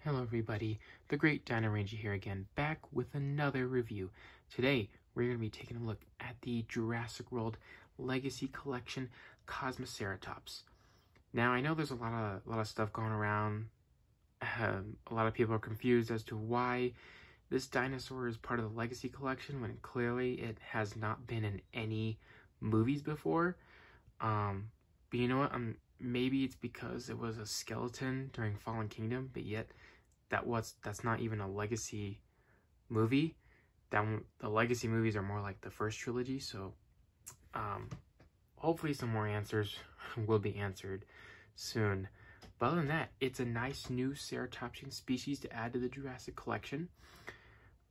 Hello everybody, the Great Dino Ranger here again, back with another review. Today, we're going to be taking a look at the Jurassic World Legacy Collection Kosmoceratops. Now, I know there's a lot of stuff going around. A lot of people are confused as to why this dinosaur is part of the Legacy Collection when clearly it has not been in any movies before. But you know what? Maybe it's because it was a skeleton during Fallen Kingdom, but yet that's not even a Legacy movie. The Legacy movies are more like the first trilogy, so hopefully some more answers will be answered soon. But other than that, it's a nice new ceratopsian species to add to the Jurassic collection.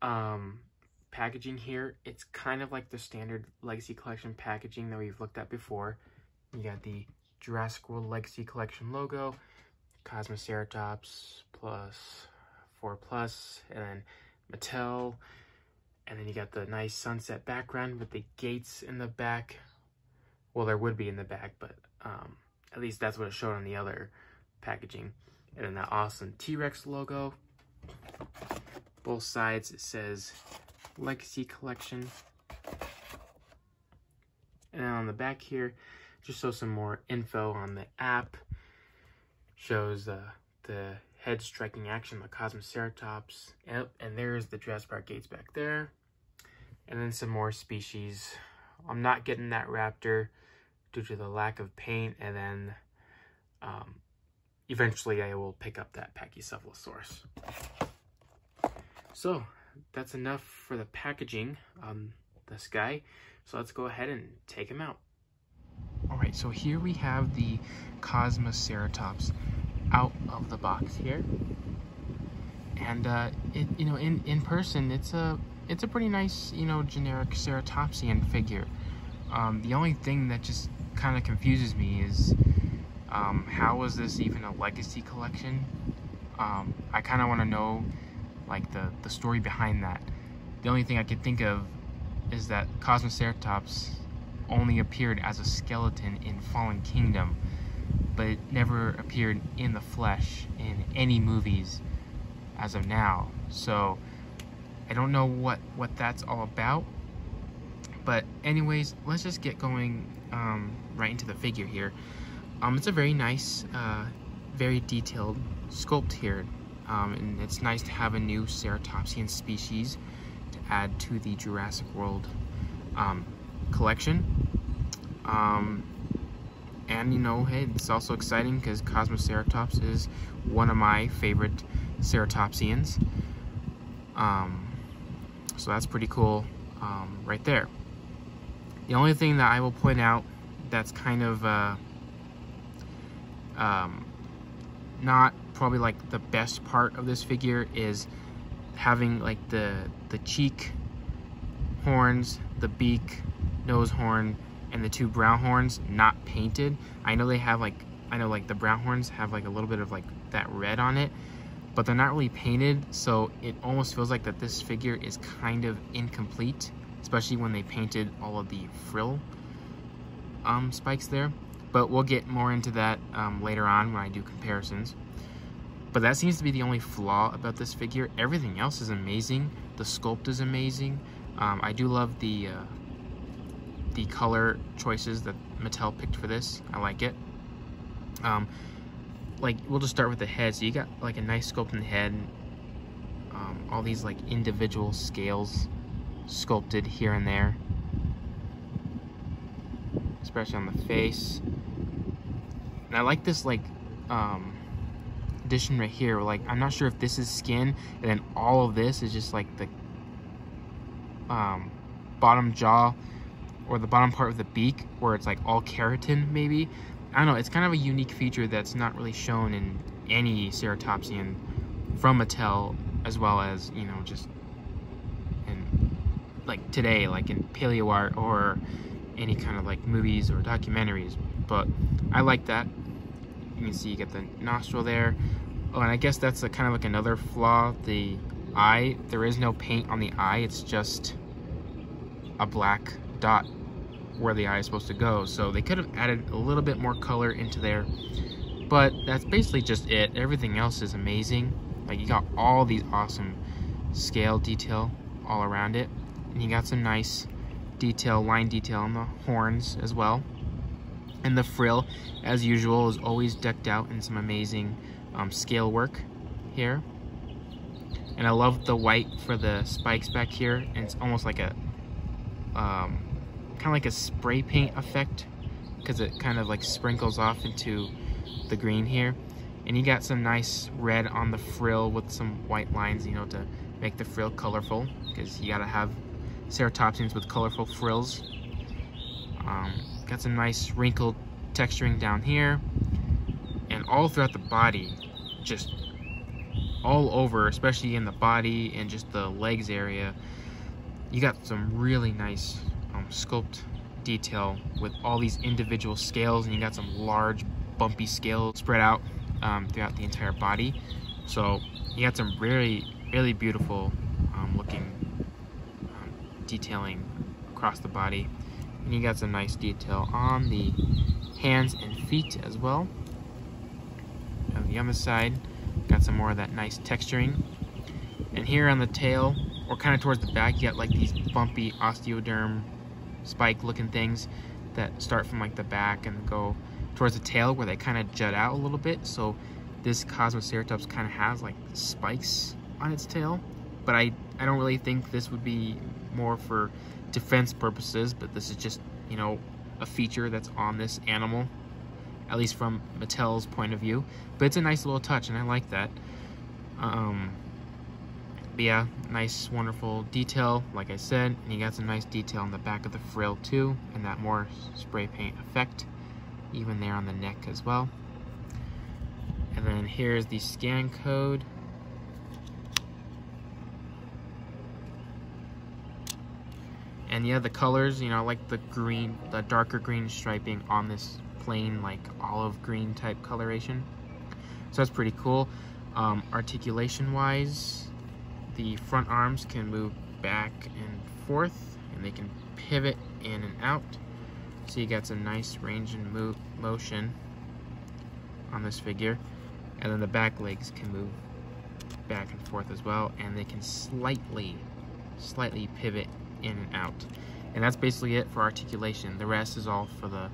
Packaging here, it's kind of like the standard Legacy collection packaging that we've looked at before. You got the Jurassic World Legacy Collection logo, Kosmoceratops plus 4+, and then Mattel, and then you got the nice sunset background with the gates in the back. Well, there would be in the back, but at least that's what it showed on the other packaging. And then that awesome T-Rex logo. Both sides it says Legacy Collection. And then on the back here, just shows some more info on the app. Shows the head striking action, the Kosmoceratops. Yep, and there's the Jurassic Park gates back there. And then some more species. I'm not getting that raptor due to the lack of paint, and then eventually I will pick up that Pachycephalosaurus. So that's enough for the packaging on this guy. So let's go ahead and take him out. Alright, so here we have the Kosmoceratops out of the box here. And in person it's a pretty nice, generic ceratopsian figure. The only thing that just kind of confuses me is how was this even a Legacy collection? I kind of want to know like the story behind that. The only thing I could think of is that Kosmoceratops only appeared as a skeleton in Fallen Kingdom, but it never appeared in the flesh in any movies as of now. So I don't know what that's all about. But anyways, let's just get going right into the figure here. It's a very nice, very detailed sculpt here. And it's nice to have a new ceratopsian species to add to the Jurassic World collection. And hey, it's also exciting because Kosmoceratops is one of my favorite ceratopsians. So that's pretty cool right there. The only thing that I will point out that's kind of not probably like the best part of this figure is having like the cheek horns, the beak, nose horn, and the two brown horns not painted. I know they have like the brown horns have like a little bit of like that red on it, but they're not really painted, so it almost feels like that this figure is kind of incomplete, especially when they painted all of the frill spikes there. But we'll get more into that later on when I do comparisons. But that seems to be the only flaw about this figure. Everything else is amazing. The sculpt is amazing. I do love the color choices that Mattel picked for this. I like it. Like, we'll just start with the head. So you got like a nice sculpt in the head. All these like individual scales sculpted here and there, especially on the face. And I like this like addition right here. Like, I'm not sure if this is skin, and then all of this is just like the bottom jaw or the bottom part of the beak, where it's like all keratin maybe. I don't know, it's kind of a unique feature that's not really shown in any ceratopsian from Mattel, as well as, just in like today, like in paleo art or any kind of like movies or documentaries. But I like that. You can see you get the nostril there. Oh, and I guess that's kind of like another flaw. The eye, there is no paint on the eye. It's just a black dot where the eye is supposed to go. So they could have added a little bit more color into there. But that's basically just it. Everything else is amazing. Like, you got all these awesome scale detail all around it, and you got some nice detail, line detail on the horns as well. And the frill, as usual, is always decked out in some amazing scale work here. And I love the white for the spikes back here, and it's almost like a kind of like a spray paint effect, because it kind of like sprinkles off into the green here. And you got some nice red on the frill with some white lines, you know, to make the frill colorful, because you gotta have ceratopsians with colorful frills. Got some nice wrinkled texturing down here, and all throughout the body, just all over, especially in the body and just the legs area. You got some really nice sculpt detail with all these individual scales, and you got some large bumpy scales spread out throughout the entire body. So you got some really, really beautiful looking detailing across the body. And you got some nice detail on the hands and feet as well. On the other side, got some more of that nice texturing. And here on the tail, or kind of towards the back, you got like these bumpy osteoderm spike looking things that start from like the back and go towards the tail, where they kind of jut out a little bit. So this Kosmoceratops kind of has like spikes on its tail, but I don't really think this would be more for defense purposes, but this is just, you know, a feature that's on this animal, at least from Mattel's point of view. But it's a nice little touch, and I like that. But yeah, nice, wonderful detail, like I said. And you got some nice detail on the back of the frill too, and that more spray paint effect, even there on the neck as well. And then here's the scan code. And yeah, the colors, you know, like the green, the darker green striping on this plain, like olive green type coloration. So that's pretty cool. Articulation wise, the front arms can move back and forth, and they can pivot in and out. So you got some nice range and motion on this figure. And then the back legs can move back and forth as well, and they can slightly pivot in and out. And that's basically it for articulation. The rest is all for the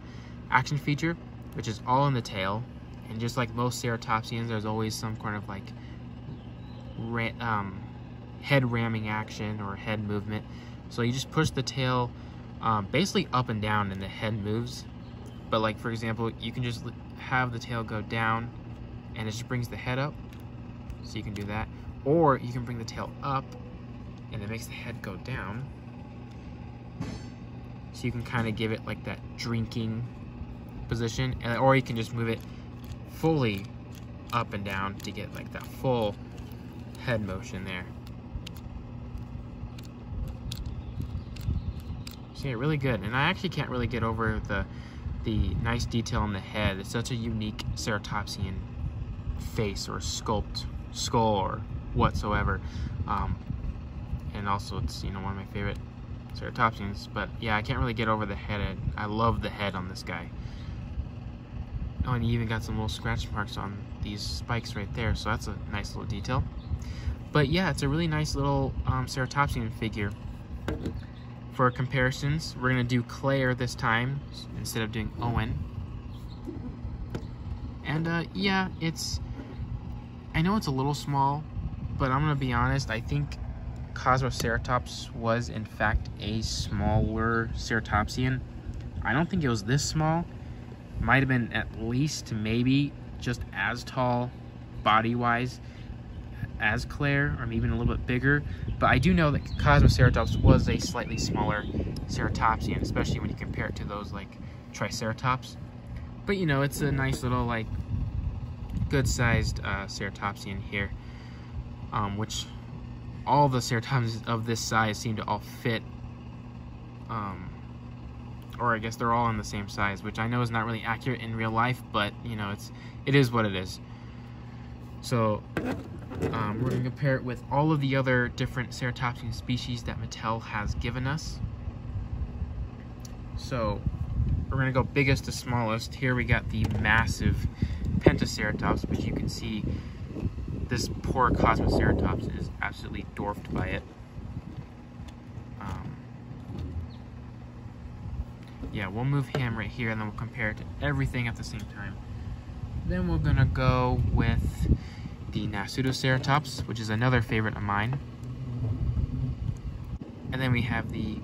action feature, which is all in the tail. And just like most ceratopsians, there's always some kind of like head ramming action or head movement. So you just push the tail basically up and down, and the head moves. But like, for example, you can just have the tail go down and it just brings the head up, so you can do that. Or you can bring the tail up and it makes the head go down, so you can kind of give it like that drinking position. And or you can just move it fully up and down to get like that full head motion there. So yeah, really good. And I actually can't really get over the nice detail on the head. It's such a unique ceratopsian face or skull or whatsoever. And also it's, you know, one of my favorite ceratopsians. But yeah, I can't really get over the head. I love the head on this guy. Oh, and you even got some little scratch marks on these spikes right there, so that's a nice little detail. But yeah, it's a really nice little ceratopsian figure. For comparisons, we're gonna do Claire this time instead of doing Owen. And yeah, I know it's a little small, but I'm gonna be honest, I think Kosmoceratops was in fact a smaller ceratopsian. I don't think it was this small. Might have been at least maybe just as tall body-wise as Claire, or maybe even a little bit bigger. But I do know that Kosmoceratops was a slightly smaller ceratopsian, especially when you compare it to those like Triceratops. But you know, it's a nice little like good-sized ceratopsian here, which all the ceratopsians of this size seem to all fit. Or I guess they're all in the same size, which I know is not really accurate in real life, but you know, it is what it is. So we're going to compare it with all of the other different ceratopsian species that Mattel has given us. So we're going to go biggest to smallest. Here we got the massive Pentaceratops, which you can see this poor Kosmoceratops is absolutely dwarfed by it. Yeah, we'll move him right here and then we'll compare it to everything at the same time. Then we're gonna go with the Nasutoceratops, which is another favorite of mine. And then we have the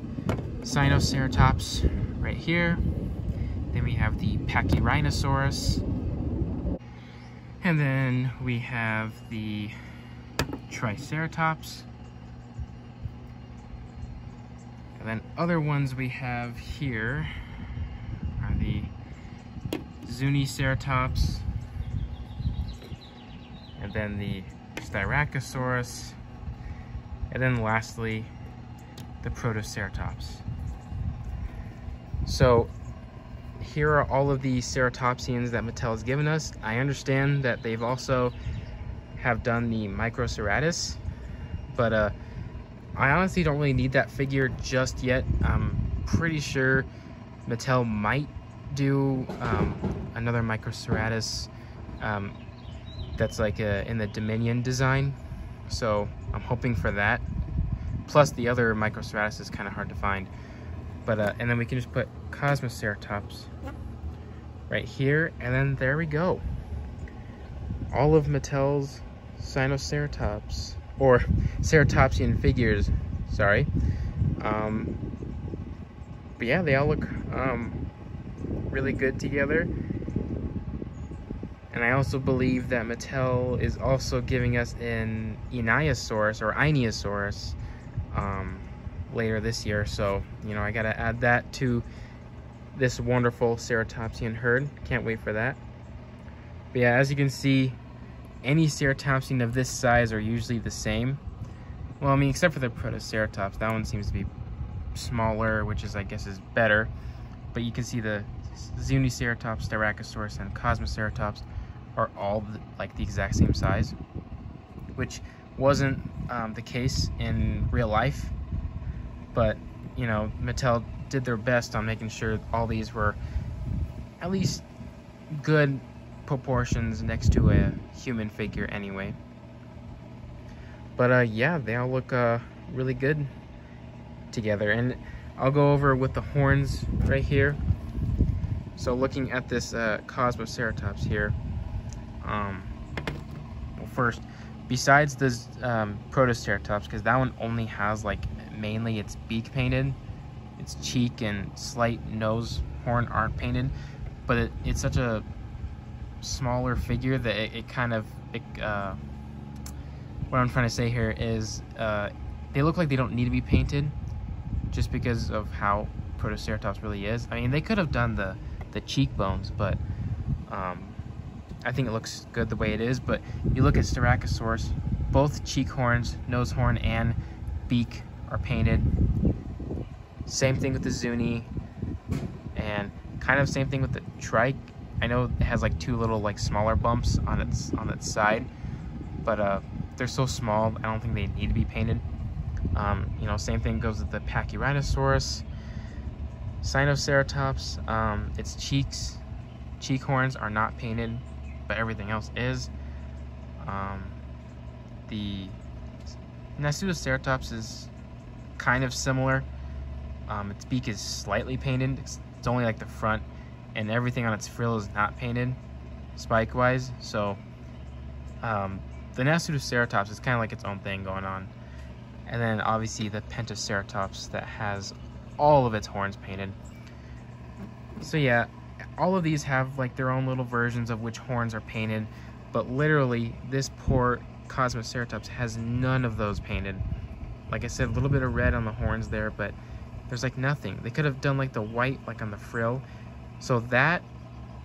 Sinoceratops right here. Then we have the Pachyrhinosaurus. And then we have the Triceratops. And then other ones we have here are the Zuniceratops, and then the Styracosaurus, and then lastly the Protoceratops. So here are all of the ceratopsians that Mattel has given us. I understand that they've also have done the Microceratus, but I honestly don't really need that figure just yet. I'm pretty sure Mattel might do another Microceratus that's like in the Dominion design, so I'm hoping for that. Plus the other Microceratus is kind of hard to find, but and then we can just put Kosmoceratops right here, and then there we go. All of Mattel's Sinoceratops, or ceratopsian figures, sorry. But yeah, they all look really good together. And I also believe that Mattel is also giving us an Eniasaurus or Iniasaurus later this year. So, you know, I gotta add that to this wonderful ceratopsian herd. Can't wait for that. But yeah, as you can see, any ceratopsian of this size are usually the same. Well, I mean, except for the Protoceratops. That one seems to be smaller, which is, I guess, is better. But you can see the Zuniceratops, Styracosaurus, and Kosmoceratops are all like the exact same size, which wasn't the case in real life. But, you know, Mattel did their best on making sure all these were at least good proportions next to a human figure anyway. But yeah, they all look really good together. And I'll go over with the horns right here. So looking at this Kosmoceratops here, well, first, besides this Protoceratops, because that one only has like mainly its beak painted, its cheek and slight nose horn aren't painted, but it's such a smaller figure that it kind of what I'm trying to say here is they look like they don't need to be painted just because of how Protoceratops really is. I mean, they could have done the cheekbones, but I think it looks good the way it is. But you look at Styracosaurus, both cheek horns, nose horn, and beak are painted. Same thing with the Zuni, and kind of same thing with the Trike. I know it has like two little like smaller bumps on its side, but they're so small I don't think they need to be painted. You know, same thing goes with the Pachyrhinosaurus, Sinoceratops. Its cheek horns are not painted, but everything else is. The Nasutoceratops is kind of similar. Its beak is slightly painted. It's only like the front, and everything on its frill is not painted spike wise. So the Nasutoceratops is kind of like its own thing going on. And then obviously the Pentaceratops that has all of its horns painted. So yeah, all of these have like their own little versions of which horns are painted, but literally this poor Kosmoceratops has none of those painted. Like I said, a little bit of red on the horns there, but there's like nothing. They could have done like the white like on the frill. So that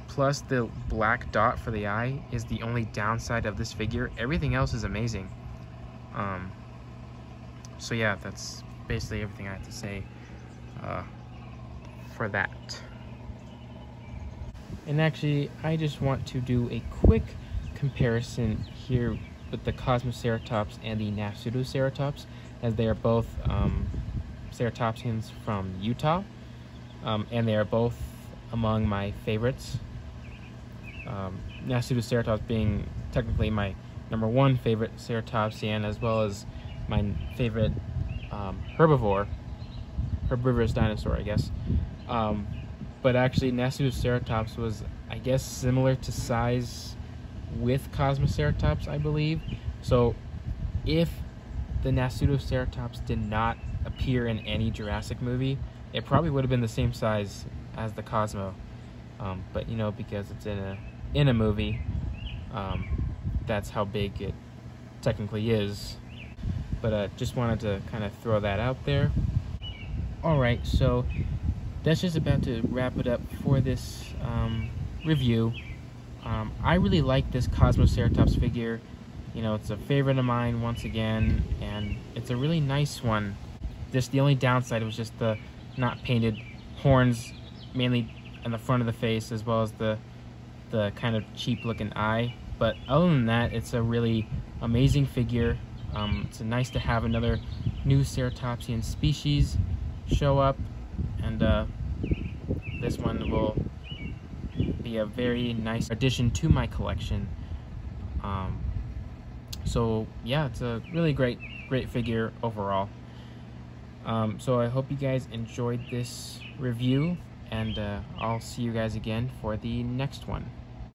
plus the black dot for the eye is the only downside of this figure. Everything else is amazing. So yeah, that's basically everything I have to say for that. And actually, I just want to do a quick comparison here with the Kosmoceratops and the Nasutoceratops, as they are both ceratopsians from Utah, and they are both among my favorites. Nasutoceratops being technically my number one favorite ceratopsian, as well as my favorite herbivorous dinosaur, I guess. But actually, Kosmoceratops was, I guess, similar to size with Kosmoceratops, I believe. So if the Kosmoceratops did not appear in any Jurassic movie, it probably would have been the same size as the Cosmo. But you know, because it's in a movie, that's how big it technically is. But just wanted to kind of throw that out there. Alright, so that's just about to wrap it up for this review. I really like this Kosmoceratops figure. You know, it's a favorite of mine once again, and it's a really nice one. Just the only downside was just the not painted horns, mainly in the front of the face, as well as the kind of cheap looking eye. But other than that, it's a really amazing figure. It's nice to have another new ceratopsian species show up, and this one will be a very nice addition to my collection. So yeah, it's a really great figure overall. So I hope you guys enjoyed this review, and I'll see you guys again for the next one.